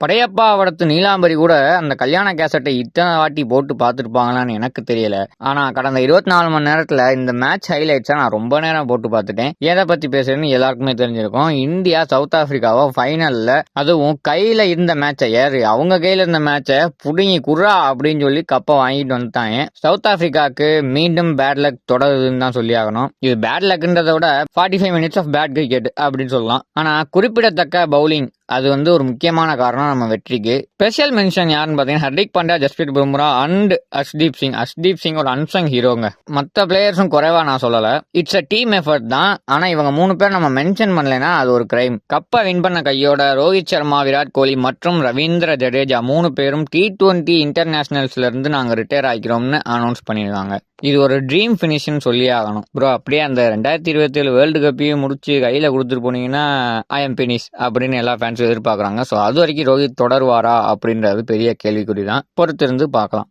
படையப்பா படத்து நீலாம்பரி கூட அந்த கல்யாண கேசட்டை இத்தனை வாட்டி போட்டு பார்த்துருப்பாங்களான்னு எனக்கு தெரியல. ஆனா கடந்த 24 மணி நேரத்துல இந்த மேட்ச் ஹைலைட்ஸை நான் ரொம்ப நேரம் போட்டு பார்த்துட்டேன். எதை பத்தி பேசுறேன்னு எல்லாருக்குமே தெரிஞ்சிருக்கும். இந்தியா சவுத் ஆப்பிரிக்காவை ஃபைனல்ல, அதுவும் கையில இருந்த மேட்சை அவங்க கையில இருந்த மேட்சை புடுங்கி குர்ரா அப்படின்னு சொல்லி கப்பை வாங்கிட்டு வந்துட்டாங்க. சவுத் ஆப்பிரிக்காவுக்கு மீண்டும் பேட் லக் தொடருதுன்னு தான் சொல்லி ஆகணும். இது பேட் லக்ன்றதை விட 45 மினிட்ஸ் ஆஃப் பேட் கிரிக்கெட் அப்படின்னு சொல்லலாம். ஆனா குறிப்பிடத்தக்க பவுலிங் அது ஒரு முக்கியமான காரணம் நம்ம வெற்றிக்கு. ஸ்பெஷல் மென்ஷன் யாருன்னு பார்த்தீங்கன்னா ஹர்திக் பாண்டியா, ஜஸ்பிரீத் பும்ரா அண்ட் அஷ்தீப் சிங் ஒரு அன்சங் ஹீரோங்க. மற்ற பிளேயர்ஸும் குறைவா நான் சொல்லல. இட்ஸ் அ டீம் எஃபர்ட் தான். ஆனா இவங்க 3 பேர் நம்ம மென்ஷன் பண்ணலைன்னா அது ஒரு கிரைம். கப்பை வின் பண்ண கையோட ரோஹித் சர்மா, விராட் கோலி மற்றும் ரவீந்திர ஜடேஜா 3 பேரும் T20 இன்டர்நேஷனல்ஸ்ல இருந்து நாங்க ரிட்டையர் ஆகிக்கிறோம்னு அனௌன்ஸ் பண்ணிருக்காங்க. இது ஒரு ட்ரீம் ஃபினிஷ்னு சொல்லி ஆகணும் ப்ரோ. அப்படியே அந்த 2027 வேர்ல்டு கப்பையும் முடிச்சு கையில கொடுத்துட்டு போனீங்கன்னா ஐ எம் பினிஷ் அப்படின்னு எல்லா ஃபேன்ஸும் எதிர்பார்க்குறாங்க. ஸோ அது வரைக்கும் ரோஹித் தொடருவாரா அப்படின்றது பெரிய கேள்விக்குறி தான். பொறுத்திருந்து பார்க்கலாம்.